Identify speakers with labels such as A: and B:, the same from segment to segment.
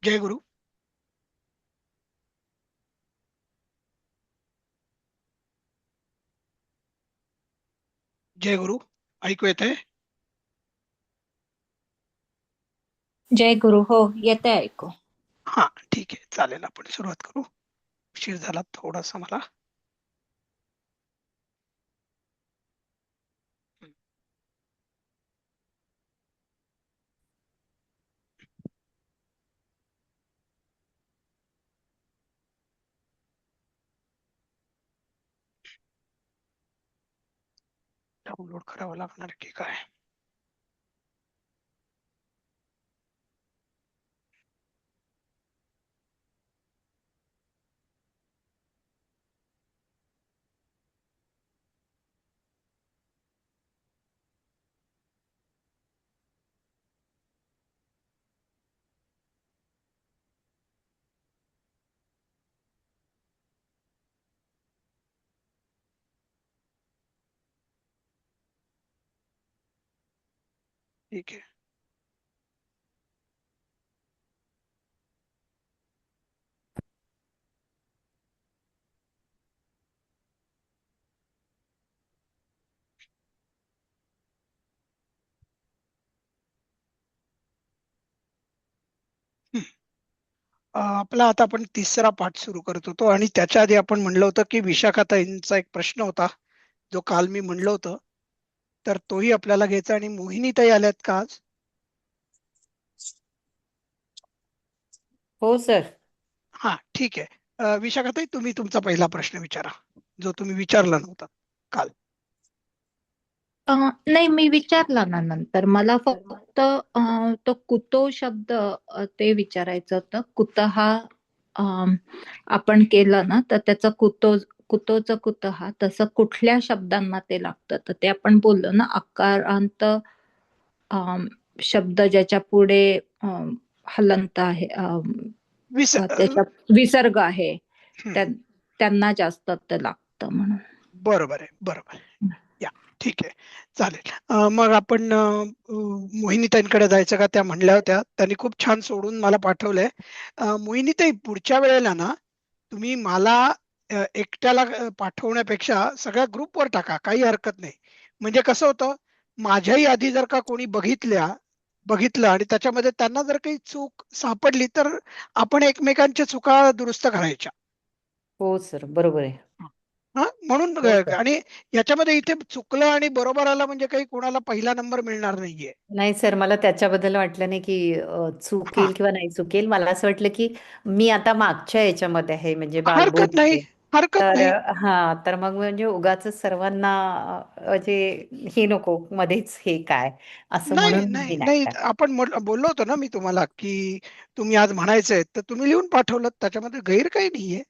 A: जय गुरु. जय गुरु. ऐकू येत आहे?
B: जय गुरु. हो, येते ऐकू.
A: हा, ठीक आहे, चालेल. आपण सुरुवात करू. उशीर झाला थोडासा मला. डाउनलोड करावं लागणार की काय? ठीक आहे. आपला आता आपण तिसरा पाठ सुरू करत होतो आणि त्याच्या आधी आपण म्हणलं होतं की विशाखाताईंचा एक प्रश्न होता जो काल मी म्हणलं होतं, तर तोही आपल्याला घ्यायचा. आणि मोहिनीताई आल्यात का आज?
B: हो सर.
A: हा, ठीक आहे. विशाखाताई, तुम्ही तुमचा पहिला प्रश्न विचारा, जो तुम्ही विचारला नव्हता काल.
B: नाही, मी विचारला ना नंतर. मला फक्त तो कुतो शब्द ते विचारायचं होतं. कुत हा आपण केलं ना तर त्याचं कुतोचं कुत हा तसं कुठल्या शब्दांना ते लागतं तर ते आपण बोललो ना आकारांत शब्द ज्याच्या पुढे हलंत आहे,
A: विस
B: त्याच्या विसर्ग आहे,
A: हं,
B: त्या- त्यांना जास्त ते लागतं म्हणून.
A: बरोबर आहे, बरोबर आहे. या, ठीक आहे, चालेल. मग आपण मोहिनीताईंकडे जायचं का? त्या म्हणल्या होत्या, त्यांनी खूप छान सोडून मला पाठवलंय. मोहिनीताई, पुढच्या वेळेला ना तुम्ही मला एकट्याला पाठवण्यापेक्षा सगळ्या ग्रुपवर टाका, काही हरकत नाही. म्हणजे कसं होतं, माझ्याही आधी जर का कोणी बघितलं आणि त्याच्यामध्ये त्यांना जर काही चूक सापडली तर आपण एकमेकांच्या चुका दुरुस्त करायच्या.
C: हो सर, बरोबर आहे.
A: हा, म्हणून
C: हो सर.
A: आणि याच्यामध्ये इथे चुकलं आणि बरोबर आलं म्हणजे काही कोणाला पहिला नंबर मिळणार नाहीये.
C: नाही सर, मला त्याच्याबद्दल वाटलं नाही की
A: हा,
C: चुकेल किंवा नाही चुकेल. मला असं वाटलं की मी आता मागच्या याच्यामध्ये आहे, म्हणजे
A: हरकत नाही,
C: बालबोधमध्ये.
A: हरकत
C: तर
A: नाही.
C: तर मग म्हणजे उगाच सर्वांना म्हणजे हे नको मध्येच हे काय असं,
A: नाही
C: म्हणून
A: नाही
C: मी नाही
A: नाही,
C: टाकलं.
A: आपण बोललो होतो ना मी तुम्हाला की तुम्ही आज म्हणायचंय तर तुम्ही लिहून पाठवलं, त्याच्यामध्ये गैर काही नाहीये.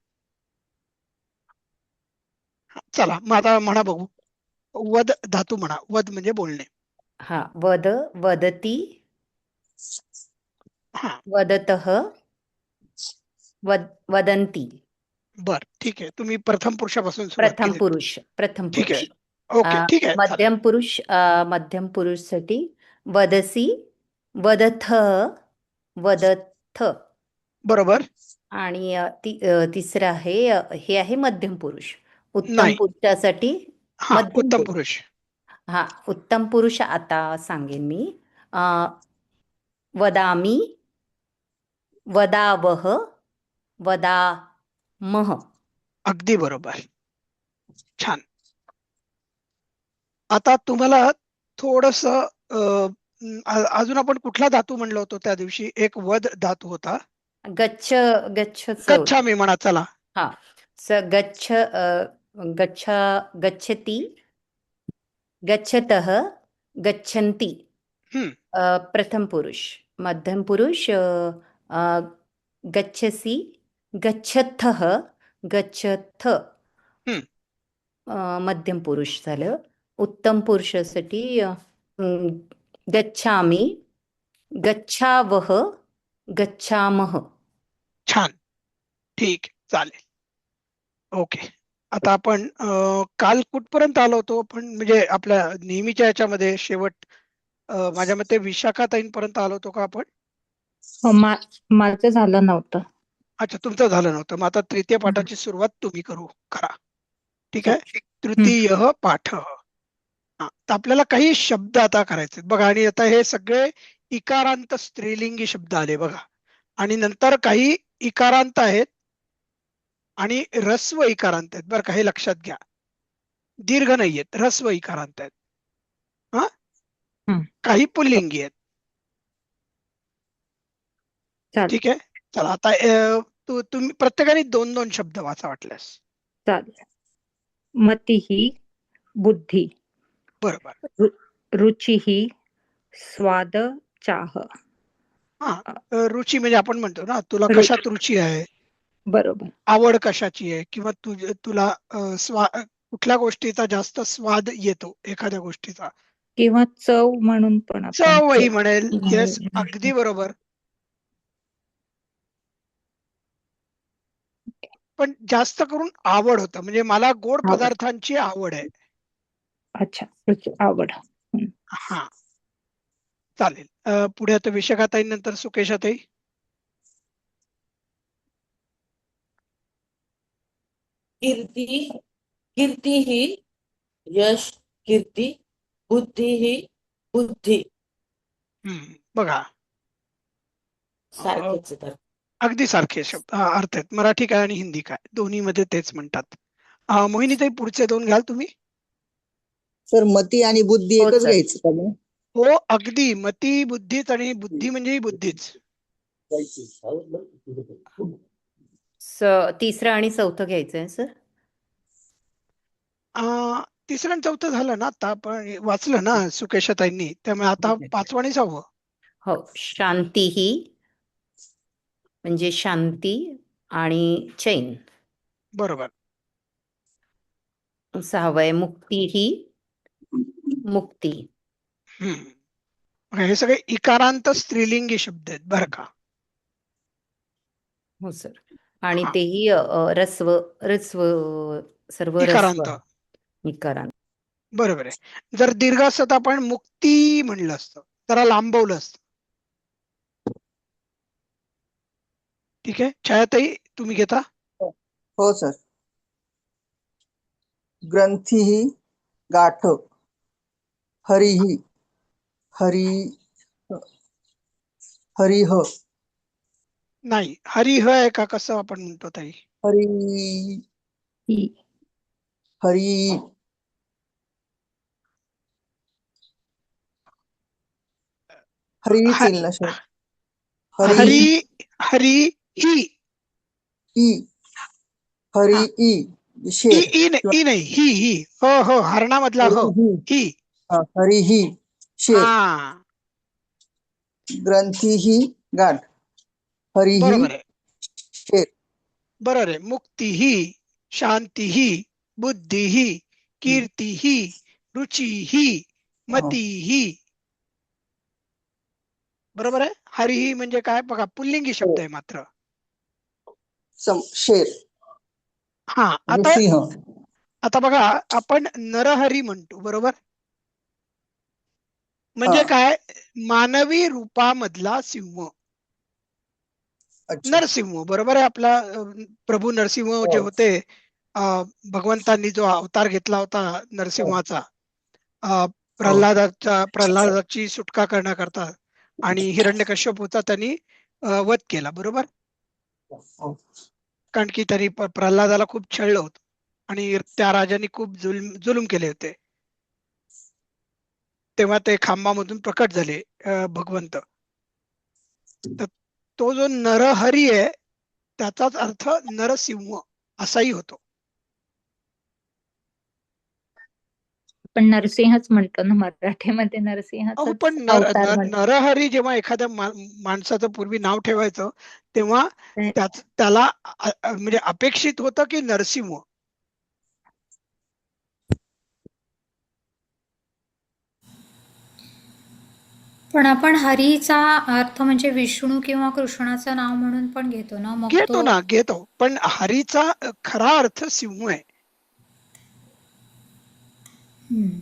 A: चला, मग आता म्हणा बघू. वद धातू म्हणा. वद म्हणजे बोलणे.
C: हा, वदती,
A: हा,
C: वदतः, वदंती.
A: बर, ठीक आहे. तुम्ही प्रथम पुरुषापासून सुरुवात
C: प्रथम
A: केली.
C: पुरुष, प्रथम
A: ठीक आहे.
C: पुरुष.
A: ओके, ठीक आहे, चालेल.
C: मध्यम पुरुष साठी वदसी, वदथ, वदथ.
A: बरोबर.
C: आणि तिसरं आहे, हे आहे मध्यम पुरुष. उत्तम
A: नाही.
C: पुरुषासाठी
A: हा,
C: मध्यम
A: उत्तम
C: पुरुष.
A: पुरुष.
C: हा, उत्तम पुरुष आता सांगेन मी. अ, वदामी, वदावह, वदामह.
A: अगदी बरोबर. छान. आता तुम्हाला थोडस अजून आपण कुठला धातू म्हणलो होतो त्या दिवशी? एक वद धातू होता.
C: गच्छ, गच्छच होत.
A: गच्छामी म्हणा, चला.
C: हा, गच्छ, गच्छ, गच्छति, गच्छतः, गच्छन्ति.
A: हम्म.
C: प्रथम पुरुष. मध्यम पुरुष अ, गच्छसि, गच्छथः, गच्छथ.
A: हम्म.
C: मध्यम पुरुष झालं. उत्तम पुरुषासाठी गच्छामि, गच्छावह, गच्छामः.
A: छान, ठीक, चालेल. ओके. आता आपण काल कुठपर्यंत आलो होतो आपण? म्हणजे आपल्या नेहमीच्या याच्यामध्ये शेवट माझ्या मते विशाखाताईंपर्यंत आलो होतो का आपण?
B: माझं झालं नव्हतं.
A: अच्छा, तुमचं झालं नव्हतं. मग आता तृतीय पाठाची सुरुवात तुम्ही करा. ठीक आहे.
B: चालेल.
A: तृतीय पाठ. तर आपल्याला काही शब्द आता करायचे बघा, आणि आता हे सगळे इकारांत स्त्रीलिंगी शब्द आले बघा, आणि नंतर काही इकारांत आहेत आणि ऱ्हस्व इकारांत आहेत बरं का, हे लक्षात घ्या. दीर्घ नाहीयेत, ऱ्हस्व इकारांत आहेत. हा,
B: हं.
A: काही पुल्लिंगी आहेत.
B: चालेल.
A: ठीक आहे. चला आता तुम्ही प्रत्येकाने 2-2 शब्द वाचा वाटल्यास.
B: चालेल. मतिः बुद्धी,
A: बरोबर.
B: रुचिः स्वाद चाह.
A: हा, रुची म्हणजे आपण म्हणतो ना, तुला
B: रु-
A: कशात रुची आहे,
B: बरोबर.
A: आवड कशाची आहे, किंवा तुला कुठल्या गोष्टीचा जास्त स्वाद येतो एखाद्या गोष्टीचा.
B: किंवा चव म्हणून पण आपण
A: चवही म्हणेल. येस,
B: चव.
A: अगदी बरोबर. पण जास्त करून आवड होतं, म्हणजे मला गोड
B: आवड.
A: पदार्थांची आवड आहे.
B: अच्छा, रुची, आवड.
A: हा, चालेल. पुढे आता विशाखाताई, नंतर सुकेशाताई.
D: कीर्तिः यश, कीर्ती, बुद्धिः बुद्धी.
A: बघा,
D: सारखेच आहेत अर्थ.
A: अगदी सारखे शब्द, अर्थ आहेत. मराठी काय आणि हिंदी काय दोन्ही मध्ये तेच म्हणतात. मोहिनीताई, पुढचे 2 घ्याल तुम्ही.
E: सर मती आणि बुद्धी
C: हो
E: एकच
C: सर.
E: घ्यायचं का मग?
A: हो, अगदी. मती बुद्धीच, आणि बुद्धी म्हणजे बुद्धीच.
C: तिसरं आणि चौथं घ्यायचंय सर.
A: तिसरं आणि चौथं झालं ना, आता आपण वाचलं ना सुकेशाताईंनी, त्यामुळे आता 5वं आणि 6वं.
C: हो, शांतीः म्हणजे शांती आणि चैन.
A: बरोबर.
C: 6वं मुक्तीः मुक्ती.
A: हे सगळे इकारांत स्त्रीलिंगी शब्द आहेत बरं का.
C: हो सर. आणि
A: हा,
C: तेही रस्व रस्व सर्व रस्व
A: इकारांत.
C: इकारांत.
A: बरोबर आहे. जर दीर्घ असतं तर आपण मुक्ती म्हणलं असतं, जरा लांबवलं असतं. ठीक आहे. छायाताई, तुम्ही घेता.
E: हो सर. ग्रंथीः गाठ, हरिः हरी हरिह
A: नाही, हरिह आहे का, कसं आपण म्हणतो ताई?
E: हरी
B: ही.
E: हरी हरीच येईल ना सर. हरी
A: हरी हरी ही.
E: ई हरी
A: हा,
E: ई शेर
A: ई नाही, ही. हो हो, हरणामधला हो, ही.
E: हरिः शेर.
A: हा,
E: ग्रंथीः गाठ, हरिः
A: बरोबर आहे.
E: शेर.
A: बरोबर आहे. मुक्तीः, शांतीः, बुद्धिः, कीर्तीः, रुचिः, मतीः. बरोबर आहे. हरिही म्हणजे काय बघा, पुल्लिंगी शब्द आहे मात्र.
E: शेर
A: हा, आता
E: सिंह.
A: आता बघा, आपण नरहरी म्हणतो बरोबर, म्हणजे काय, मानवी रूपामधला सिंह,
E: अच्छा.
A: नरसिंह. बरोबर आहे. आपला प्रभू नरसिंह जे होते, भगवंतांनी जो अवतार घेतला होता नरसिंहाचा, प्रल्हादाची सुटका करण्याकरता, आणि हिरण्यकश्यपूचा त्यांनी वध केला बरोबर, कारण की त्यांनी प्रल्हादाला खूप छळलं होतं, आणि त्या राजाने खूप जुलूम केले होते. तेव्हा ते खांबामधून प्रकट झाले भगवंत. तर तो जो नरहरी आहे, त्याचाच अर्थ नरसिंह असाही होतो.
B: पण नरसिंहच म्हणतो ना मराठीमध्ये,
A: अहो,
B: नरसिंहाचाच
A: पण
B: अवतार म्हणतो.
A: नरहरी जेव्हा एखाद्या माणसाचं पूर्वी नाव ठेवायचं, तेव्हा त्याला म्हणजे अपेक्षित होतं की नरसिंह.
F: पण आपण हरीचा अर्थ म्हणजे विष्णू किंवा कृष्णाचं नाव म्हणून पण घेतो ना, मग
A: घेतो
F: तो
A: ना, घेतो, पण हरीचा खरा अर्थ सिंह आहे.
F: हम्म.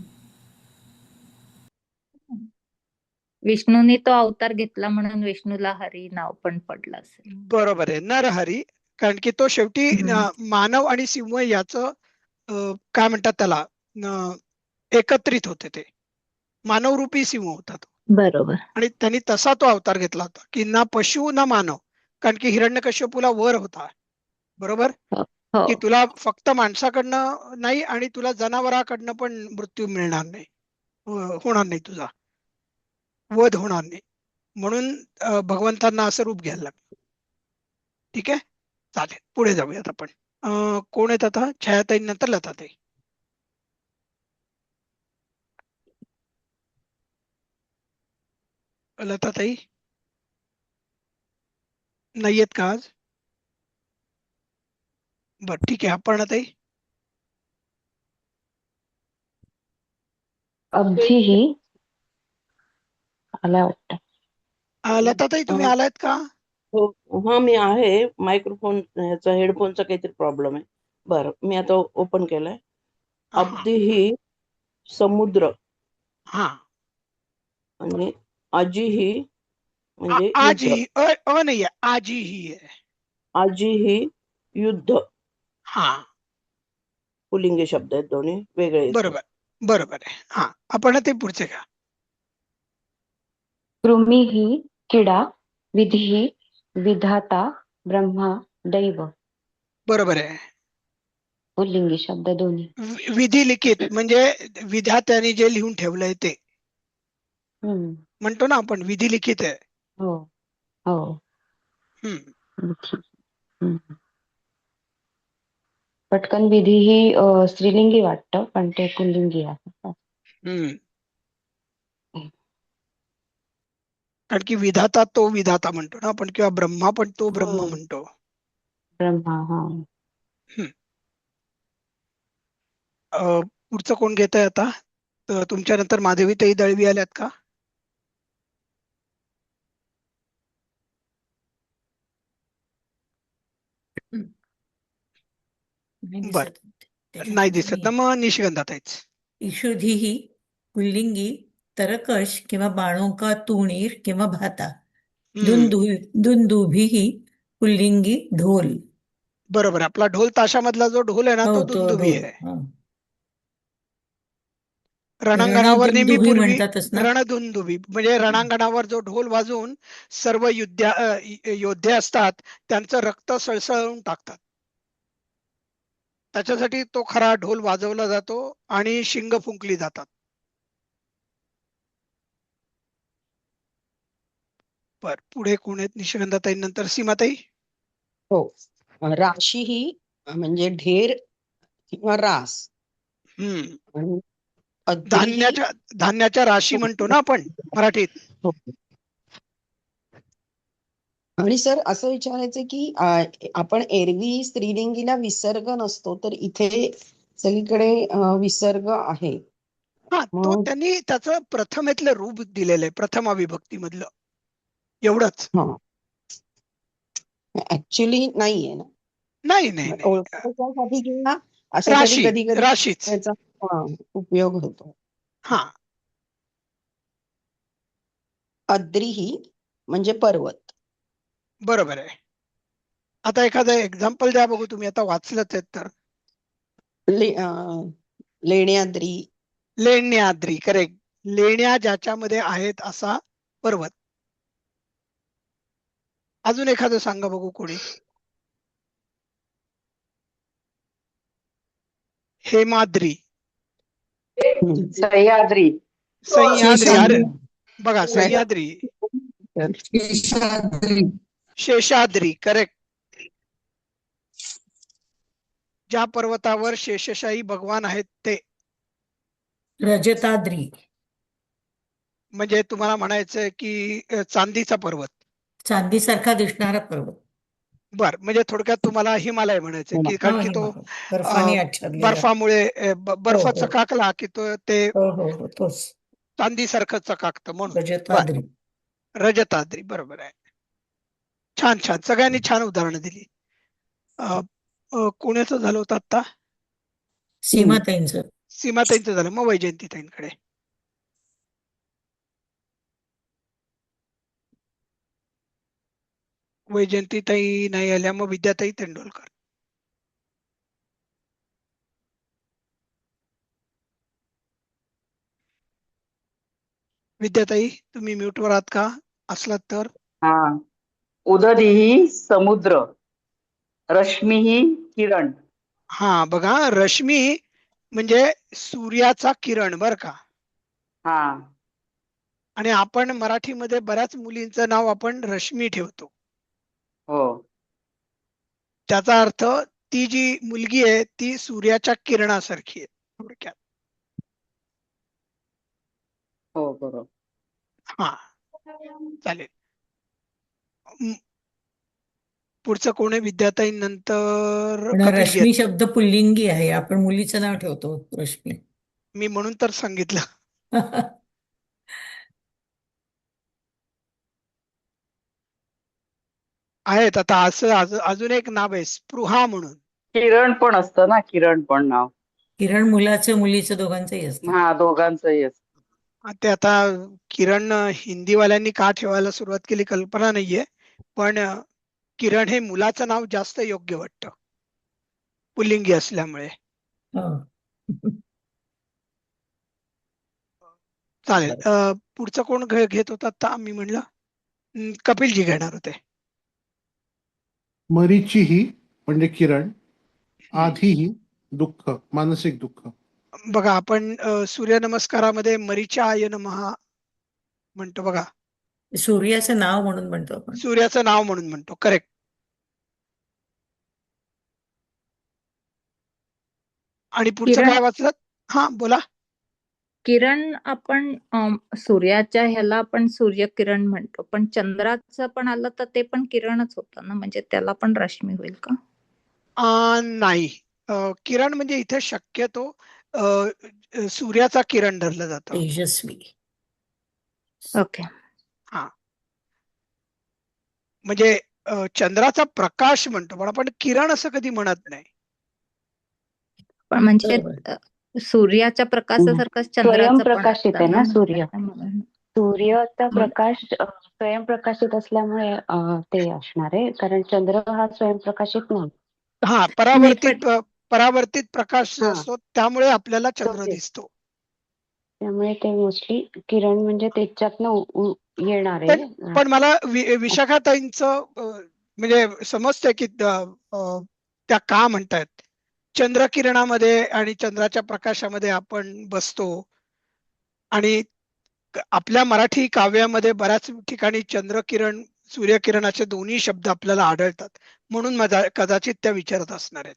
B: विष्णूने तो अवतार घेतला म्हणून विष्णूला हरी नाव पण पडलं असेल.
A: बरोबर आहे, नरहरी. कारण की तो शेवटी मानव आणि सिंह याचं काय म्हणतात त्याला, एकत्रित होते ते. मानवरूपी सिंह होता तो.
B: बरोबर.
A: आणि त्यांनी तसा तो अवतार घेतला होता की ना पशु ना मानव. कारण की हिरण्यकश्यपूला वर होता, बरोबर,
B: हो
A: की तुला फक्त माणसाकडनं नाही आणि तुला जनावराकडनं पण मृत्यू मिळणार नाही, होणार नाही, तुझा वध होणार नाही. म्हणून भगवंतांना असं रूप घ्यायला लागलं. ठीक आहे, चालेल, पुढे जाऊयात आपण. कोण आहेत आता? छायाताई नंतर लताताई. लताताई नाहीयेत का आज? बर, ठीक आहे, अपर्णाताई.
G: अब्धीही आला वाटतं.
A: लताताई तुम्ही आलायत का?
D: हो, हा मी आहे. मायक्रोफोन ह्याचा हेडफोनचा काहीतरी प्रॉब्लेम आहे. बरं, मी आता ओपन केलाय.
A: हा
D: अब्दी ही समुद्र
A: हा.
D: आणि आजी ही म्हणजे
A: आज
D: युद्ध.
A: ही नाहीये, आजी ही आहे.
D: आजी ही युद्ध.
A: हा,
D: पुलिंगी शब्द आहेत, दोन्ही वेगळे आहेत.
A: बरोबर बरोबर आहे. हा, आपण ते पुढचे का?
G: कृमीही किडा, विधीही विधाता, ब्रह्मा दैव.
A: बरोबर आहे.
G: पुल्लिंगी शब्द दोन्ही.
A: विधी लिखित म्हणजे विधात्याने जे लिहून ठेवलंय ते
G: हम्म.
A: म्हणतो ना आपण, विधी लिखित आहे.
G: हो हो.
A: हम्म.
G: हम्म. पटकन विधी ही स्त्रीलिंगी वाटतं, पण ते पुल्लिंगी आहे.
A: हम्म. कारण की विधाता तो विधाता म्हणतो ना आपण, किंवा ब्रह्मा पण तो ब्रह्म
G: हो.
A: म्हणतो.
G: ब्रह्मा. हा.
A: पुढचं कोण घेत आहे आता? तुमच्या नंतर माधवीताई दळवी आल्यात का? बर, नाही दिसत ना, मग निशिगंधाताईच.
H: ईशुधीही पुल्लिंगी तरकश किंवा बाळोंका तूणीर किंवा भाता. दुंदुभीही पुल्लिंगी ढोल.
A: बरोबर, आपला ढोल ताशामधला जो ढोल आहे ना,
H: हो,
A: तो
H: तो
A: दुंदुभी
H: ढोल.
A: आहे.
H: हो.
A: रणांगणावर नेहमी
H: रणदुंदुभी
A: पूर्वी
H: म्हणतातच ना.
A: रणदुंदुभी म्हणजे रणांगणावर जो ढोल वाजवून सर्व योद्धे असतात त्यांचं रक्त सळसळून टाकतात. त्याच्यासाठी तो खरा ढोल वाजवला जातो आणि शिंग फुंकली जातात. बर, पुढे कोण आहेत? निशिगंधाताई नंतर सीमाताई.
I: हो, राशी ही म्हणजे ढेर किंवा रास. आणि अद्री ही
A: धान्याच्या राशी म्हणतो ना आपण मराठीत.
I: हो. आणि सर असं विचारायचं की आपण एरवी स्त्रीलिंगीला विसर्ग नसतो, तर इथे सगळीकडे विसर्ग आहे.
A: हा, तो त्यांनी त्याचं प्रथमेतलं रूप दिलेलं आहे, प्रथमा विभक्ती मधलं, एवढंच.
I: ऍक्च्युली नाहीये ना.
A: नाही नाही,
I: ओळखण्यासाठी किंवा अशासाठी कधी कधी
A: राशीच
I: त्याचा उपयोग होतो.
A: हा.
I: अद्रीही म्हणजे पर्वत.
A: बरोबर आहे. आता एखादं एक्झाम्पल द्या बघू, तुम्ही आता वाचलंच आहेत तर.
I: लेण्याद्री.
A: लेण्याद्री, करेक्ट. लेण्या ज्याच्यामध्ये आहेत असा पर्वत. अजून एखादं सांगा बघू कोणी. हेमाद्री.
I: सह्याद्री.
A: सह्याद्री, अरे बघा, सह्याद्री. शेषाद्री, करेक्ट. ज्या पर्वतावर शेषशाही भगवान आहेत ते.
H: रजताद्री
A: म्हणजे तुम्हाला म्हणायचंय की चांदीचा पर्वत,
H: चांदीसारखा दिसणारा पर्वत.
A: बर, म्हणजे थोडक्यात तुम्हाला हिमालय म्हणायचं की, कारण की तो
H: बर्फाने आच्छादलेला.
A: बर्फामुळे बर्फ चकाकला की तो ते
H: हो तोच
A: चांदीसारखं चकाकतं म्हणून.
H: रजताद्री.
A: रजताद्री, बरोबर आहे. छान छान, सगळ्यांनी छान उदाहरणं दिली. कोणाचं झालं होतं आता?
H: सीमाताईंचं.
A: सीमाताईंचं झालं, मग वैजयंतीताईंकडे. वैजयंतीताई नाही आल्या, मग विद्याताई तेंडुलकर. विद्याताई, तुम्ही म्यूटवर आहात का? असलात तर.
J: हा. उदधीही समुद्र, रश्मीही किरण.
A: हा बघा, रश्मी म्हणजे सूर्याचा किरण बर का.
J: हा.
A: आणि आपण मराठीमध्ये बऱ्याच मुलींचं नाव आपण रश्मी ठेवतो.
J: हो.
A: त्याचा अर्थ ती जी मुलगी आहे ती सूर्याच्या किरणासारखी आहे थोडक्यात.
J: हो बरोबर.
A: हा चालेल. पुढचं कोण आहे? विद्याताई नंतर
H: पण
A: कपिलजी
H: रश्मी
A: आहेत.
H: शब्द पुल्लिंगी आहे, आपण मुलीचं नाव ठेवतो रश्मी.
A: मी म्हणून तर सांगितलं. आहेत आता असं अजून एक नाव आहे स्पृहा म्हणून.
J: किरण पण असतं ना, किरण पण नाव.
H: किरण मुलाचं मुलीचं दोघांचंही असतं.
J: हा, दोघांचंही असतं.
A: ते आता किरण हिंदीवाल्यांनी का ठेवायला सुरुवात केली कल्पना नाहीये, पण किरण हे मुलाचं नाव जास्त योग्य वाटतं पुल्लिंगी असल्यामुळे.
H: हो.
A: चालेल. पुढचं कोण घेत होता आता? मी म्हणलं कपिलजी घेणार होते.
K: मरीचीही म्हणजे किरण, आधीही दुःख, मानसिक दुःख.
A: बघा, आपण सूर्यनमस्कारामध्ये मरीचाय नमः म्हणतो बघा.
H: सूर्याचं नाव म्हणून म्हणतो आपण.
A: सूर्याचं नाव म्हणून म्हणतो, करेक्ट. आणि पुढचं
B: किरण
A: काय वाचलं? हा बोला.
B: किरण आपण सूर्याच्या ह्याला आपण सूर्यकिरण म्हणतो, पण चंद्राचं पण आलं तर ते पण किरणच होतं ना, म्हणजे त्याला पण रश्मी होईल का?
A: नाही. किरण म्हणजे इथे शक्यतो सूर्याचा किरण धरलं जातं.
H: तेजस्वी.
B: ओके.
A: हा म्हणजे चंद्राचा प्रकाश म्हणतो, पण आपण किरण असं कधी म्हणत नाही.
B: पण म्हणजे
H: बरोबर.
B: सूर्याच्या प्रकाशासारखंच चंद्राचं पण
G: स्वयंप्रकाशित आहे
B: असतं
G: ना
B: ना,
G: सूर्य.
B: म्हणून.
G: सूर्याचा
B: म्हणून.
G: प्रकाश स्वयंप्रकाशित असल्यामुळे ते असणार आहे, कारण चंद्र हा स्वयंप्रकाशित नाही.
A: हा,
B: नाही पण
A: परावर्तित प्रकाश
G: हा.
A: असतो, त्यामुळे आपल्याला
G: तो
A: चंद्र
G: ते.
A: दिसतो.
G: त्यामुळे ते मोस्टली किरण म्हणजे त्याच्यातनं येणार
A: पण
G: आहे.
A: पण मला विशाखाताईंचं म्हणजे समजतंय की त्या का म्हणतायत. चंद्रकिरणामध्ये आणि चंद्राच्या प्रकाशामध्ये आपण बसतो, आणि आपल्या मराठी काव्यामध्ये बऱ्याच ठिकाणी चंद्रकिरण सूर्यकिरणाचे दोन्ही शब्द आपल्याला आढळतात, म्हणून कदाचित त्या विचारत असणार आहेत.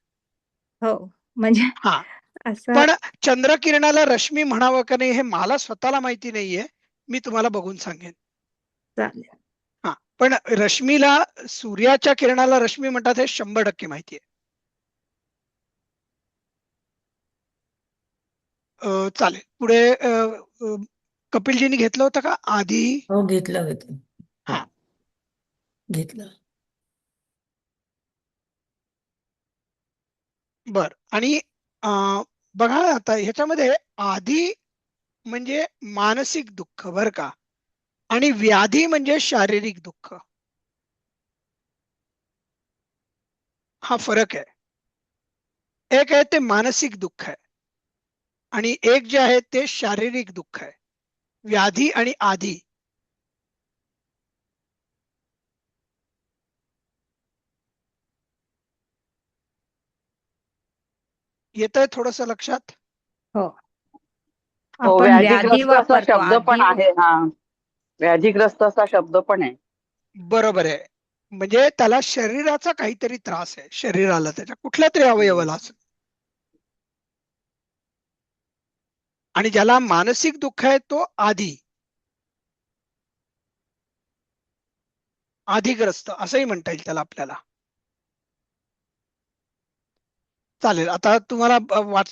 B: हो, म्हणजे
A: हा,
B: असं
A: पण चंद्रकिरणाला रश्मी म्हणावं का नाही हे मला स्वतःला माहिती नाहीये, मी तुम्हाला बघून सांगेन.
B: चालेल.
A: हा, पण रश्मीला, सूर्याच्या किरणाला रश्मी म्हणतात हे 100% माहितीये. चालेल. पुढे कपिलजींनी घेतलं होतं का आधी?
H: हो, घेतलं.
A: हा.
H: घेतलं.
A: बर. आणि बघा आता ह्याच्यामध्ये आधी म्हणजे मानसिक दुःख बर का, आणि व्याधी म्हणजे शारीरिक दुःख. हा फरक आहे. एक आहे ते मानसिक दुःख आहे, आणि एक जे आहे ते शारीरिक दुःख आहे. व्याधी आणि आधी. येतंय थोडस लक्षात?
B: हो,
J: हो,
B: आपण व्याधी
J: व्याधिग्रस्त असा
B: वापरतो
J: शब्द पण
B: आधी.
J: आहे. हा, व्याधिग्रस्त असा शब्द पण आहे.
A: बरोबर आहे. म्हणजे त्याला शरीराचा काहीतरी त्रास आहे, शरीराला, त्याच्या कुठल्या तरी अवयवाला असं. आणि ज्याला मानसिक दुःख आहे तो आधीग्रस्त असंही म्हणता येईल त्याला आपल्याला. चालेल. आता तुम्हाला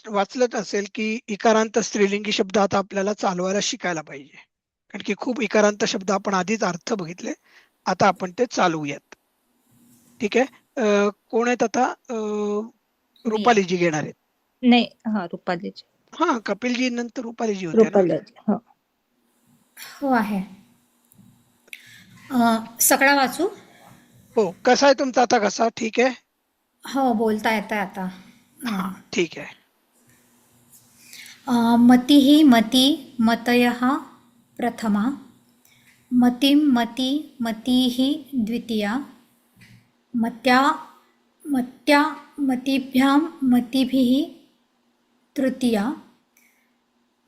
A: वाचलंच असेल की इकारांत स्त्रीलिंगी शब्द आता आपल्याला चालवायला शिकायला पाहिजे, कारण की खूप इकारांत शब्द आपण आधीच अर्थ बघितले, आता आपण ते चालवूयात. ठीक आहे. कोण आहेत आता? रुपालीजी घेणार आहेत.
B: नाही, हा, रुपालीजी.
A: हा, कपिलजी नंतर रुपालीजी होते ना.
B: रुपालीजी. हो.
F: हो आहे. सगळा वाचू?
A: हो, कसा आहे तुमचा आता घसा? ठीक आहे?
F: हो, बोलता येतंय आता.
A: हा, ठीक आहे.
F: मतिः मती मतयः प्रथमा, मतिं मती मतिः द्वितीया, मत्या मत्या मतिभ्यां मतिभिः तृतीया,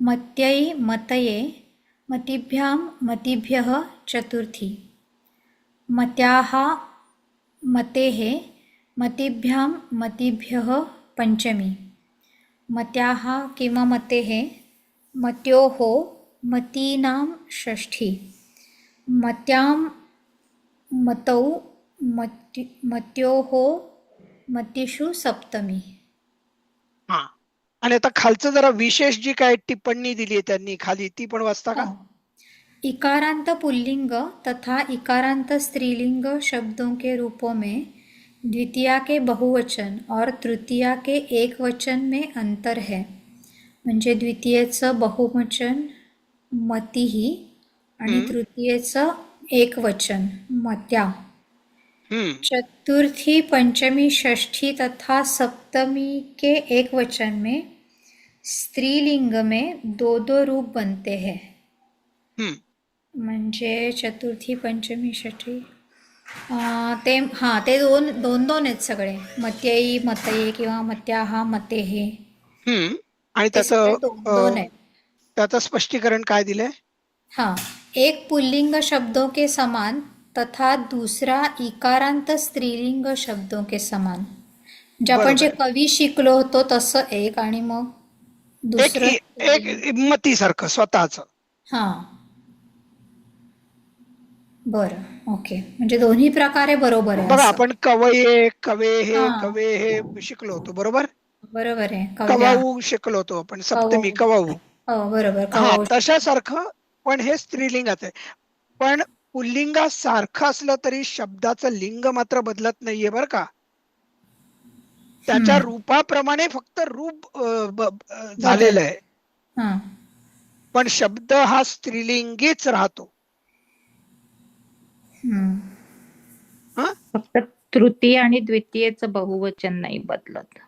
F: मत्यै मतये मतिभ्यां मतिभ्यः चतुर्थी, मत्याः मतेः मतिभ्यां मतिभ्यः पञ्चमी, मत्याः किंवा मतेः मत्योः मतीनां षष्ठी, मत्यां मतौ मत्योः मतिषु सप्तमी.
A: हा, आणि आता खालचं जरा विशेष जी काय टिप्पणी दिली आहे त्यांनी खाली, ती पण वाचता का?
F: इकारांत पुल्लिंग तथा इकारांत स्त्रीलिंग शब्दों के रूपों में द्वितीया के बहुवचन और तृतीया के एकवचन में अंतर है. म्हणजे द्वितीयेचं बहुवचन मतिही आणि तृतीयेचं एकवचन मत्या. चतुर्थी पंचमी षष्ठी तथा सप्तमी के एकवचन में स्त्रीलिंग में दो दो रूप बनते हैं. म्हणजे चतुर्थी पंचमी षष्ठी ते दोन आहेत सगळे, मत्यई मतये किंवा मत्याहा मतेहे.
A: आणि
F: दोन आहेत.
A: त्याचं स्पष्टीकरण काय दिलंय?
F: हाँ, एक पुल्लिंग शब्दों के समान तथा दूसरा इकारांत स्त्रीलिंग शब्दों के समान. म्हणजे आपण जे कवी शिकलो होतो तसं एक, आणि मग दुसरं
A: एक मतीसारखं स्वतःच.
F: हा, बरं, ओके. म्हणजे दोन्ही प्रकारे बरोबर आहे.
A: बघा, आपण कवये कवे हे शिकलो होतो, बरोबर?
F: बरोबर आहे.
A: कवाऊ शिकलो होतो आपण, सप्तमी कवाऊ.
F: बरोबर.
A: तशासारखं पण हे स्त्रीलिंगाच आहे. पण पुल्लिंगासारखं असलं तरी शब्दाचं लिंग मात्र बदलत नाहीये बरं का. त्याच्या रूपाप्रमाणे फक्त रूप झालेलं आहे, पण शब्द हा स्त्रीलिंगीच राहतो.
B: फक्त तृतीय आणि द्वितीयेचं बहुवचन नाही बदलत.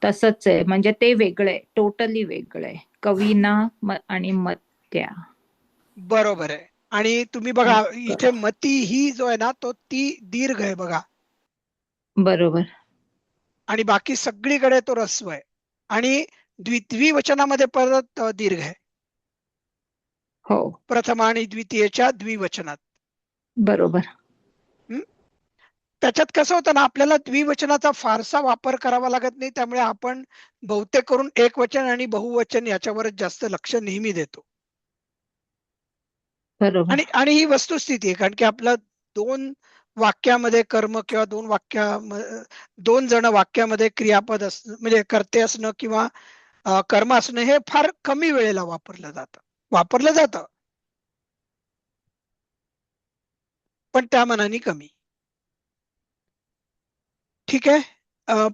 B: तसंच आहे, म्हणजे ते वेगळं, टोटली वेगळं आहे. कवीना आणि मत्या.
A: बरोबर आहे. आणि तुम्ही बघा इथे मती ही जो आहे ना, तो ती दीर्घ आहे बघा.
B: बरोबर.
A: आणि बाकी सगळीकडे तो ऱ्हस्व आहे. आणि द्विवचनामध्ये परत दीर्घ आहे.
B: हो,
A: प्रथम आणि द्वितीयेच्या द्विवचनात.
B: बरोबर.
A: त्याच्यात कसं होतं ना, आपल्याला द्विवचनाचा फारसा वापर करावा लागत नाही, त्यामुळे आपण बहुतेक करून एकवचन आणि बहुवचन याच्यावरच जास्त लक्ष नेहमी देतो.
B: बरोबर.
A: आणि ही वस्तुस्थिती आहे, कारण की आपलं दोन वाक्यामध्ये कर्म किंवा दोन जण वाक्यामध्ये क्रियापद असणं, म्हणजे कर्ते असणं किंवा कर्म असणं, हे फार कमी वेळेला वापरलं जातं, पण त्या मानाने कमी. ठीक आहे.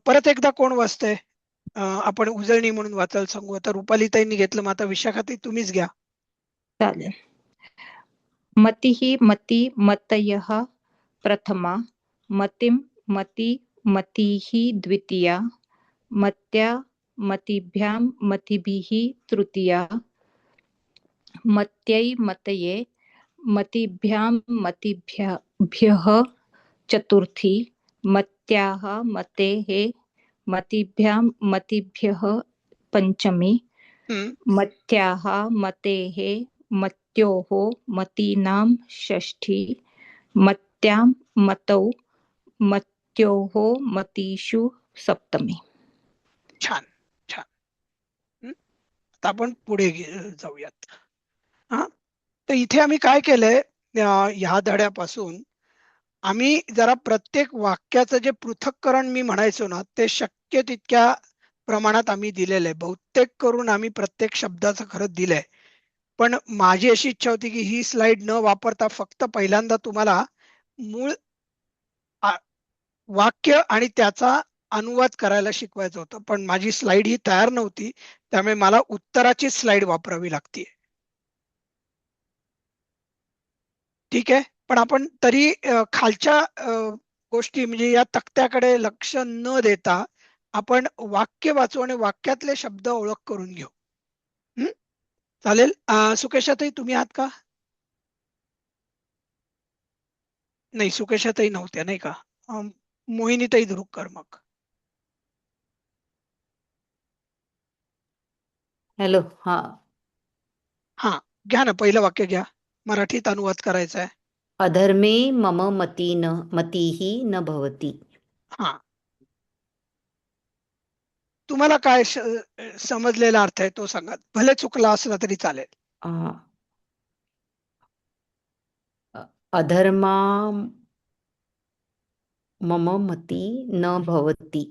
A: परत एकदा कोण वाचतंय? आपण उजळणी म्हणून वाचायला सांगू. आता रुपालीताईंनी घेतलं, मग आता विशाखाताई तुम्हीच घ्या.
B: चालेल. मतिः मती मतयः प्रथमा, मतिं मती मतिः द्वितीया, मत्या मतिभ्यां मतिभिः तृतीया, मत्यै मतये मतिभ्यां मतिभ्यः चतुर्थी, मत्याः मतेः मतिभ्यां मतिभ्यः पञ्चमी, मत्याः मतेः मत्योः मतीनां षष्ठी, मत्यां मतौ मत्योः मतीषु सप्तमी.
A: छान छान. आता आपण पुढे जाऊयात. तर इथे आम्ही काय केलंय, ह्या धड्यापासून आम्ही जरा प्रत्येक वाक्याचं जे पृथक्करण मी म्हणायचो ना, ते शक्य तितक्या प्रमाणात आम्ही दिलेलं आहे. बहुतेक करून आम्ही प्रत्येक शब्दाचं खरंच दिलंय, पण माझी अशी इच्छा होती की ही स्लाइड न वापरता फक्त पहिल्यांदा तुम्हाला मूळ वाक्य आणि त्याचा अनुवाद करायला शिकवायचं होतं. पण माझी स्लाइड ही तयार नव्हती, त्यामुळे मला उत्तराची स्लाइड वापरावी लागते. ठीक आहे. पण आपण तरी खालच्या गोष्टी म्हणजे या तक्त्याकडे लक्ष न देता आपण वाक्य वाचू आणि वाक्यातले शब्द ओळख करून घेऊ. हं? चालेल. सुकेशाताई तुम्ही आहात का? नाही, सुकेशाताई नव्हत्या नाही का? मोहिनीताई धुरुकर मग.
C: हॅलो. हा.
A: हा, घ्या ना, पहिलं वाक्य घ्या. मराठीत अनुवाद करायचा आहे.
C: अधर्मे मम मतीः न भवति.
A: हा, तुम्हाला काय समजलेला अर्थ आहे तो सांगा. भले चुकला असला तरी चालेल.
C: अ, अधर्मा मम मती न भवति.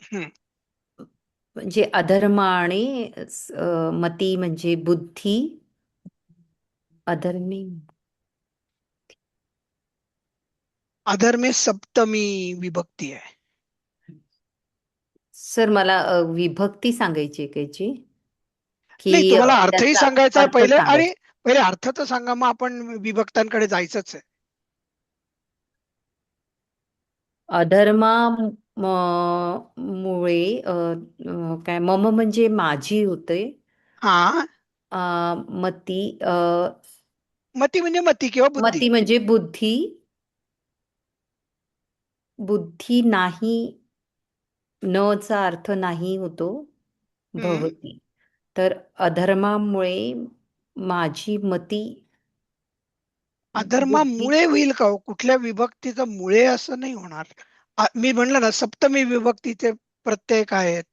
A: हं.
C: म्हणजे अधर्म आणि मती म्हणजे बुद्धी. अधर्मी
A: अधर्मे सप्तमी विभक्ती आहे.
C: सर मला विभक्ती सांगायची आहे त्याची
A: नाही,
C: की
A: तुम्हाला अर्थही
C: त्याचा
A: सांगायचा आहे
C: अर्थ
A: पहिले,
C: सांगायचा.
A: आणि पहिले अर्थ तर सांगा, मग आपण विभक्तांकडे जायचंच आहे.
C: अधर्मा मुळे काय मम म्हणजे माझी होते.
A: हा,
C: मती
A: मती म्हणजे मती किंवा बुद्धी.
C: मती म्हणजे बुद्धी. बुद्धी नाही, न चा अर्थ नाही होतो भवती. तर अधर्मामुळे माझी मती बुद्धी.
A: अधर्मामुळे होईल का हो? कुठल्या विभक्तीचं मुळे असं नाही होणार. मी म्हणलं ना, सप्तमी विभक्तीचे प्रत्यय काय आहेत?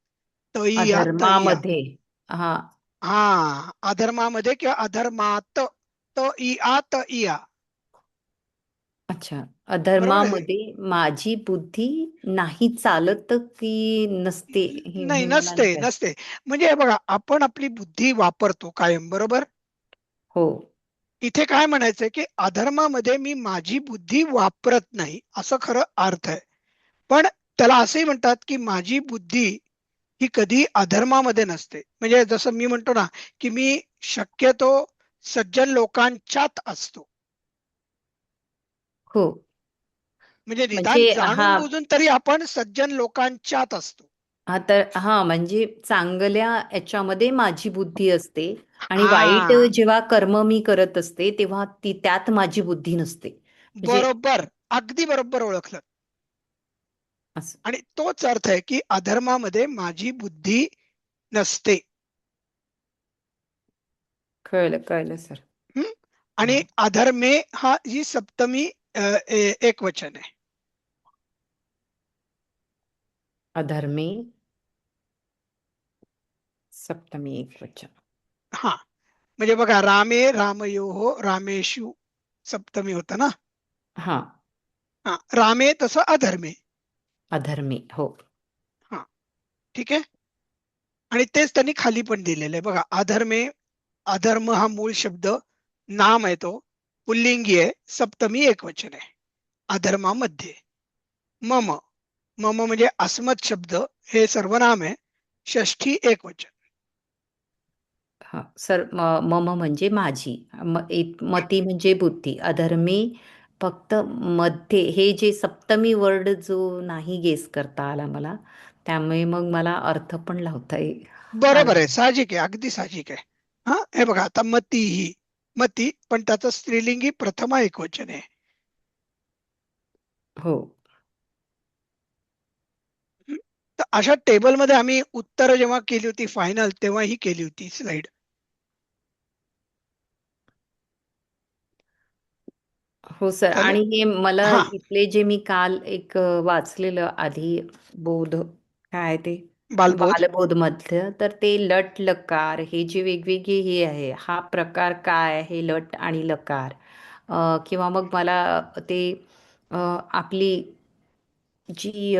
A: तई या, तई या.
C: अधर्मामध्ये. हा.
A: हा, अधर्मामध्ये किंवा अधर्मात. त इ आ, त इ आ.
C: अच्छा.
A: बरोबर आहे.
C: अधर्मामध्ये माझी बुद्धी नाही चालत की नसते हे
A: नाही,
C: मला
A: नसते
C: विचार.
A: नसते. म्हणजे हे बघा, आपण आपली बुद्धी वापरतो कायम, बरोबर?
C: हो.
A: इथे काय म्हणायचंय की अधर्मामध्ये मी माझी बुद्धी वापरत नाही, असं खरं अर्थ आहे. पण त्याला असंही म्हणतात की माझी बुद्धी ही कधी अधर्मामध्ये नसते. म्हणजे जसं मी म्हणतो ना, की मी शक्यतो सज्जन लोकांच्यात असतो.
C: हो.
A: म्हणजे निदान
C: म्हणजे
A: जाणून
C: हा
A: बुजून तरी आपण सज्जन लोकांच्यात असतो.
C: तर म्हणजे चांगल्या याच्यामध्ये माझी बुद्धी असते आणि वाईट
A: हा,
C: जेव्हा कर्म मी करत असते तेव्हा त्यात माझी बुद्धी नसते. म्हणजे
A: बरोबर, अगदी बरोबर ओळखलं.
C: असं.
A: आणि तोच अर्थ आहे की अधर्मामध्ये माझी बुद्धी नसते.
C: कळलं सर.
A: हं? आणि अधर्मे हा ही सप्तमी एक वचन आहे.
C: अधर्मे सप्तमी एकवचन.
A: हा, म्हणजे बघा, रामे रामयोः रामेषु सप्तमी होतं ना.
C: हा.
A: हा, रामे तसं अधर्मे.
C: अधर्मे. हो.
A: हा, ठीक आहे. आणि तेच त्यांनी खाली पण दिलेलं आहे बघा. अधर्मे, अधर्म हा मूळ शब्द, नाम आहे तो, पुल्लिंगी आहे, सप्तमी एक वचन आहे. अधर्मामध्ये मम, मम म्हणजे अस्मत् शब्द, हे सर्वनाम आहे, षष्ठी एक वचन.
C: हा सर. मम म्हणजे माझी. मती म्हणजे बुद्धी. अधर्मी फक्त मध्ये हे जे सप्तमी वर्ड जो नाही गेस करता आला मला, त्यामुळे मग मला अर्थ पण लावता
A: बरोबर
C: आला.
A: आहे, साहजिक आहे, अगदी साहजिक आहे. हा, हे बघा, आता मती ही मती, पण त्याचं स्त्रीलिंगी प्रथमा एक वचन आहे.
C: हो.
A: हं? तर अशा टेबलमध्ये आम्ही उत्तर जेव्हा केली होती फायनल, तेव्हा ही केली होती स्लाइड.
C: हो सर.
A: चालेल.
C: आणि हे मला
A: हा,
C: इथले जे मी काल एक वाचलेलं आधी बोध काय ते
A: बालबोध.
C: बालबोध मधलं, तर ते लट लकार हे जे वेगवेगळे हे आहे, हा प्रकार काय आहे लट आणि लकार. किंवा मग मला ते आपली जी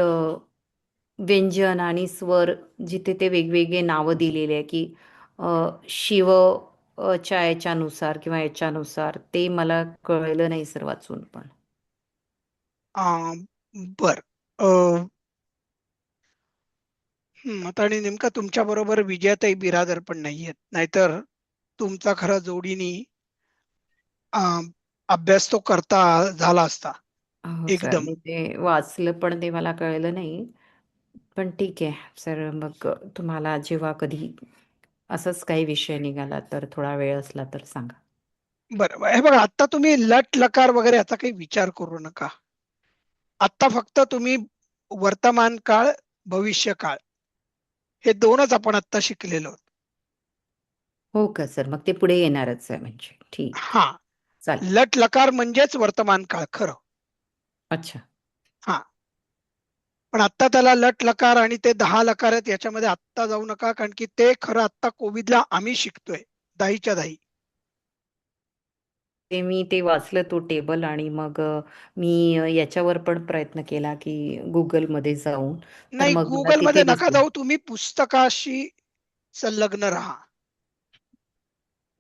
C: व्यंजन आणि स्वर जिथे ते वेगवेगळे नावं दिलेले आहे की शिव च्या याच्यानुसार किंवा याच्यानुसार, ते मला कळलं नाही सर वाचून पण.
A: बर. आता आणि नेमका तुमच्या बरोबर विजयाताई बिरादर पण नाहीयेत, नाहीतर तुमचा खरा जोडीनी अभ्यास तो करता झाला असता.
C: हो सर,
A: एकदम.
C: मी ते वाचलं पण ते मला कळलं नाही. पण ठीक आहे सर, मग तुम्हाला जेव्हा कधी असंच काही विषय निघाला तर थोडा वेळ असला तर सांगा.
A: बरं, हे बघा आता तुम्ही लट लकार वगैरे याचा काही विचार करू नका. आता फक्त तुम्ही वर्तमान काळ, भविष्य काळ हे दोनच आपण आता शिकलेलो आहोत.
C: हो का सर, मग ते पुढे येणारच आहे म्हणजे. ठीक,
A: हा,
C: चालेल.
A: लट लकार म्हणजेच वर्तमान काळ खरं.
C: अच्छा.
A: हा, पण आता त्याला लट लकार आणि ते 10 लकार आहेत याच्यामध्ये आत्ता जाऊ नका, कारण की ते खरं आता कोविडला आम्ही शिकतोय 10च्या 10.
C: ते वाचलं तो टेबल आणि मग मी याच्यावर पण प्रयत्न केला की गुगलमध्ये जाऊन, तर
A: नाही,
C: मग मला
A: गुगलमध्ये
C: तिथे
A: नका
C: दिसलं.
A: जाऊ, तुम्ही पुस्तकाशी संलग्न राहा.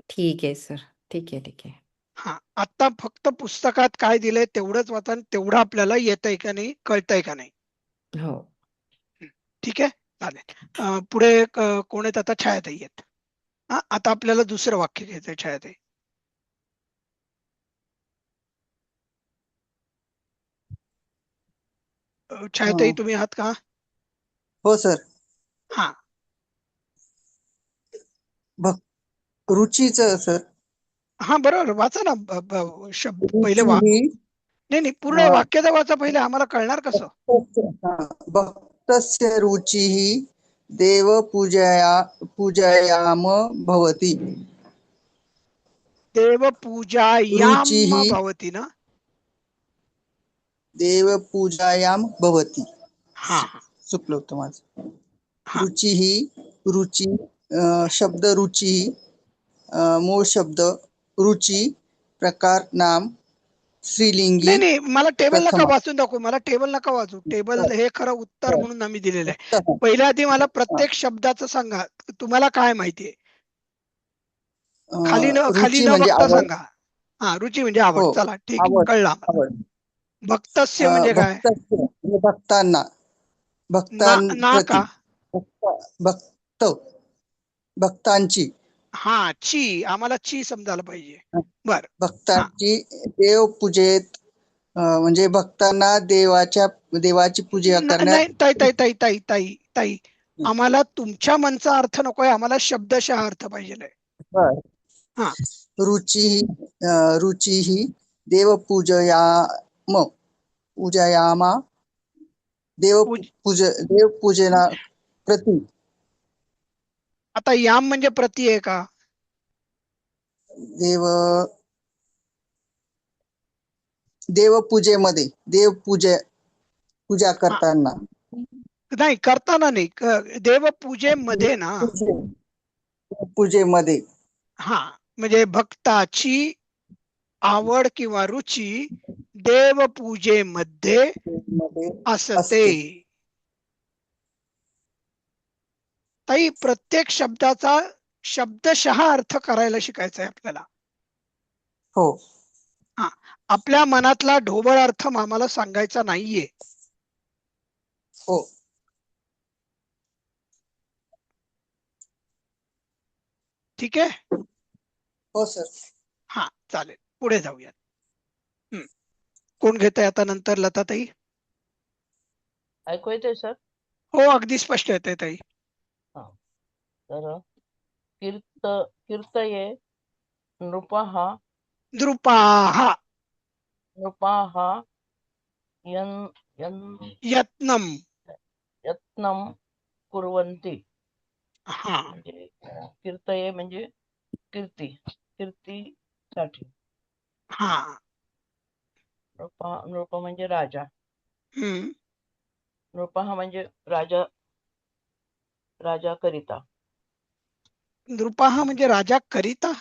C: ठीक आहे सर, ठीक आहे, ठीक आहे.
A: हा, आता फक्त पुस्तकात काय दिलंय तेवढंच वाचा आणि तेवढं आपल्याला येतंय का नाही, कळतंय का नाही.
C: हो.
A: ठीक आहे, चालेल. पुढे कोण आहेत आता? छायाताई आहेत. हा, आता आपल्याला दुसरं वाक्य घ्यायचंय. छायाताई. छायाताई तुम्ही आहात का?
E: हो सर.
A: हा,
E: रुचीच सर.
A: हा, बरोबर, वाचा ना. शब्द पहिले
E: रुची ही
A: नाही नाही, पूर्ण वाक्याचा वाचा पहिले, आम्हाला कळणार कसं.
E: भक्तस्य रुचिः पूजयाम भवति.
A: देवपूजायाम
E: रुचिः
A: भवति ना.
E: देवपूजायां भवति.
A: हा
E: चुकलं होतं माझं.
A: हा,
E: रुचिः, रुचि, शब्द रुचि, मूळ शब्द रुचि, प्रकार नाम स्त्रीलिंगी
A: नाही नाही, मला टेबल नका
E: प्रथमा.
A: वाचून दाखवू, मला टेबल नका वाचू. टेबल हे खरं उत्तर म्हणून आम्ही दिलेलं आहे. पहिल्या आधी मला प्रत्येक शब्दाचं सांगा, तुम्हाला काय माहितीये. खाली
E: रुची
A: न
E: म्हणजे
A: बघता
E: आवड.
A: सांगा. हा, रुची म्हणजे आवड.
E: हो,
A: चला ठीक आहे,
E: आवड,
A: कळलं आम्हाला.
E: आवड.
A: भक्तस्य म्हणजे काय?
E: भक्तस्य म्हणजे भक्तांना,
A: ना का?
E: भक्तांप्रती, भक्त, भक्तांची,
A: हा, ची, आम्हाला ची समजायला पाहिजे. बर, हा,
E: भक्तांची देवपूजेत, म्हणजे भक्तांना देवाची पूजा
A: नाही,
E: करण्यात.
A: ताई ताई ताई ताई ताई ताई, आम्हाला तुमच्या मनचा अर्थ नकोय, आम्हाला शब्दशः अर्थ पाहिजे. हा,
E: रुची पूजयामा देवपूजना प्रति.
A: आता याम म्हणजे प्रति आहे का?
E: देवपूजेमध्ये पूजा करताना.
A: नाही, करताना नाही, देवपूजेमध्ये ना.
E: पूजेमध्ये.
A: हा, म्हणजे भक्ताची आवड किंवा रुची देवपूजेमध्ये असते. ताई, प्रत्येक शब्दाचा शब्दशः अर्थ करायला शिकायचा आहे आपल्याला.
E: हो.
A: हा, आपल्या मनातला ढोबळ अर्थ आम्हाला सांगायचा नाहीये.
E: हो.
A: ठीक आहे.
E: हो सर.
A: हा, चालेल, पुढे जाऊयात. कोण घेतंय आता नंतर? लताताई.
D: ऐकू येतंय सर?
A: हो, अगदी स्पष्ट येतंय ताई.
D: तर कीर्तये नृपः
A: नृपाः यत्नम
D: कुर्वन्ति.
A: हा,
D: म्हणजे कीर्तये म्हणजे कीर्तीसाठी.
A: हा,
D: नृप म्हणजे राजा.
A: हम्म,
D: नृपः म्हणजे राजा करिता.
A: नृपाः म्हणजे राजा करिता.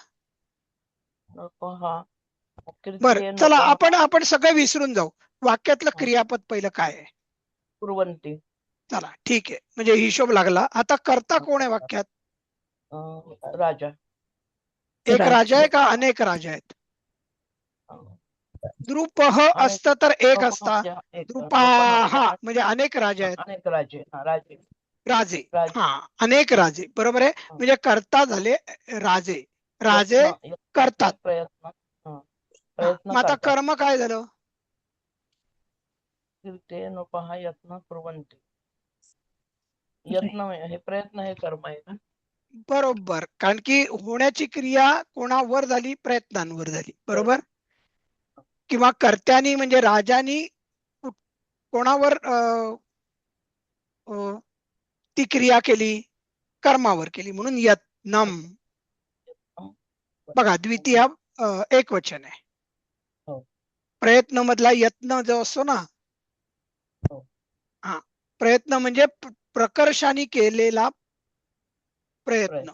D: नृपः
A: बर, चला आपण सगळं विसरून जाऊ. वाक्यातलं क्रियापद पहिलं काय आहे?
D: कुर्वन्ति.
A: चला ठीक आहे, म्हणजे हिशोब लागला. आता कर्ता कोण आहे वाक्यात?
D: राजा.
A: एक राजा आहे का अनेक राजा आहेत? द्रुपः असतं तर एक असता. द्रुपाः म्हणजे अनेक राजा आहेत.
D: अनेक
A: राजे. हा, अनेक राजे, बरोबर आहे. म्हणजे कर्ता झाले राजे. राजे करतात. मग आता कर्म काय झालं?
D: कीर्तेनोपहा यत्न कुर्वन्ति. यत्न हे प्रयत्न हे कर्म आहे का?
A: बरोबर, कारण की होण्याची क्रिया कोणावर झाली? प्रयत्नांवर झाली, बरोबर. किंवा कर्त्यानी म्हणजे राजानी कोणावर अ, ती क्रिया केली? कर्मावर केली, म्हणून यत्नम. बघा, द्वितीय एक वचन आहे.
D: हो.
A: प्रयत्न मधला यत्न जो असतो ना,
D: हो.
A: हा, प्रयत्न म्हणजे प्रकर्षाने केलेला प्रयत्न.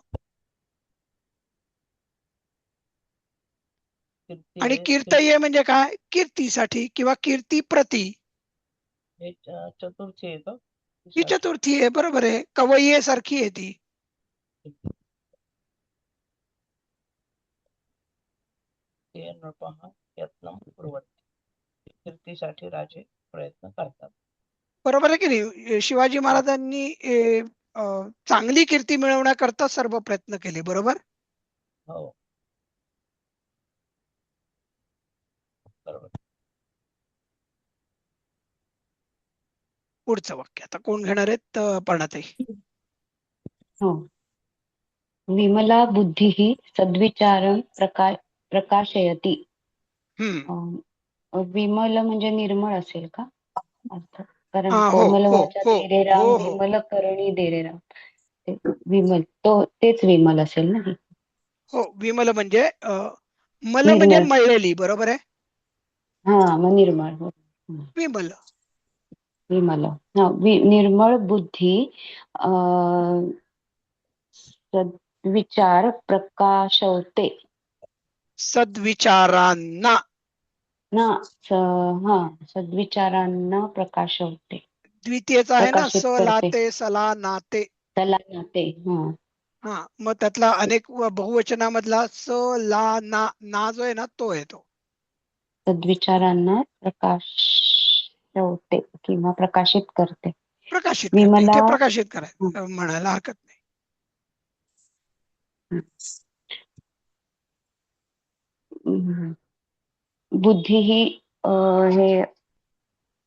A: आणि कीर्तये म्हणजे काय? कीर्तीसाठी किंवा कीर्ती प्रती.
D: हे चतुर्थी आहे का?
A: ही चतुर्थी आहे, बरोबर आहे. कवय्ये सारखी आहे ती.
D: नृपहा यत्न कुर्वन्ति. कीर्तीसाठी राजे प्रयत्न करतात.
A: बरोबर आहे की नाही? शिवाजी महाराजांनी चांगली कीर्ती मिळवण्याकरता सर्व प्रयत्न केले, बरोबर.
D: हो, बरोबर.
A: पुढचं वाक्य आता कोण घेणार आहेत? पर्णाताई.
G: हो. विमला बुद्धिः सद्विचारं प्रकाशयति. विमल म्हणजे निर्मळ असेल का अर्थ? कारण
A: हो
G: कोमल
A: हो
G: वाचा
A: हो
G: तेरे राम,
A: हो हो
G: विमल करणी दे रे राम. ते विमल तेच विमल असेल ना.
A: हो, विमल म्हणजे मल म्हणजे
G: निर्मळ.
A: मळलेली, बरोबर आहे.
G: हा, मग निर्मळ. हो.
A: विमल.
G: विमल. हा, निर्मळ बुद्धी सद्विचार प्रकाशवते.
A: सद्विचारांना
G: हा, सद्विचारांना प्रकाशवते.
A: द्वितीयचा आहे ना,
G: प्रकाशित
A: स
G: करते.
A: लाते सला नाते.
G: त्याला नाते.
A: हा, मग त्यातला अनेक बहुवचनामधला स ला ना जो आहे ना, तो येतो.
G: सद्विचारांना प्रकाशवते किंवा प्रकाशित करते.
A: प्रकाशित करते.
G: विमला.
A: इथे प्रकाशित करायला म्हणायला हरकत नाही.
G: बुद्धी ही हे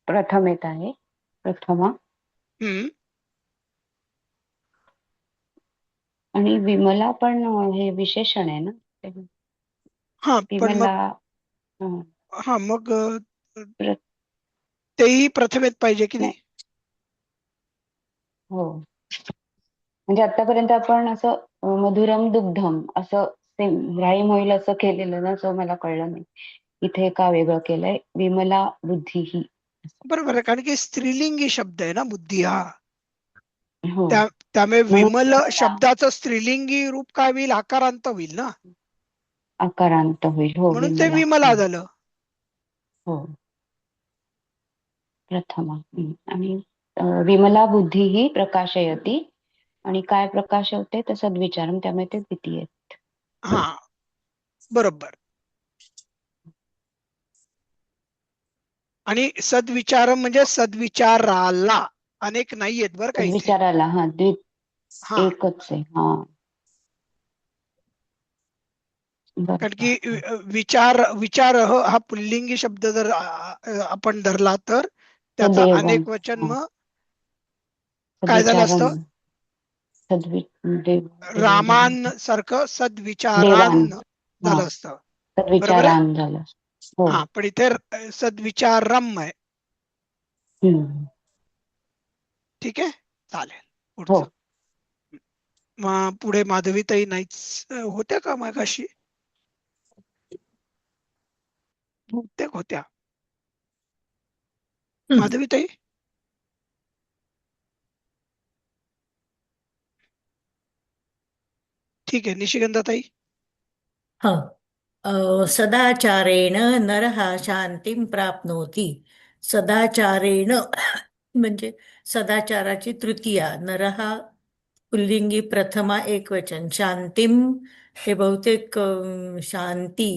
G: प्रथम येत आहे. प्रथमा. आणि विमला पण हे विशेषण आहे ना.
A: हा, पण
G: विमला.
A: मग तेही प्रथमेत पाहिजे की नाही?
G: हो, म्हणजे आतापर्यंत आपण असं मधुरम दुग्धम असं राईम होईल असं केलेलं ना, असं मला कळलं नाही. इथे का वेगळं केलंय? विमला बुद्धी ही.
A: बरोबर आहे, कारण की स्त्रीलिंगी शब्द आहे ना बुद्धी हा.
G: हो.
A: त्यामुळे विमल शब्दाचं स्त्रीलिंगी रूप काय होईल? आकारांत होईल ना,
G: आकारांत होईल. हो,
A: म्हणून ते विमला झालं.
G: हो, प्रथमा. आणि विमला बुद्धी ही प्रकाशयती. आणि काय प्रकाशवते? तर सद्विचारम, त्यामुळे ते द्वितीय.
A: हा, बरोबर. आणि सद्विचारम म्हणजे सद्विचाराला अनेक नाहीयेत बरं का इथे.
G: सद्विचाराला हा एकच आहे. हा,
A: कारण की विचार हा पुल्लिंगी शब्द जर आपण धरला तर त्याचं अनेक वचन मग काय झालं असतं? रामान सारखं सद्विचारान झालं असतं, बरोबर आहे.
G: सद्विचारान झालं.
A: हा, पण इथे सद्विचारम आहे. ठीक आहे, चालेल. पुढचं. मग पुढे माधवीताई नाहीच होत्या का मागाशी? होत्या माधवीताई. ठीक आहे, निशिगंधाताई.
H: सदाचारेण नरः शांतीं प्राप्नोति. सदाचारेण म्हणजे सदाचाराची तृतीया. नरः पुल्लिंगी प्रथमा एकवचन. शांतीं हे बहुतेक शांती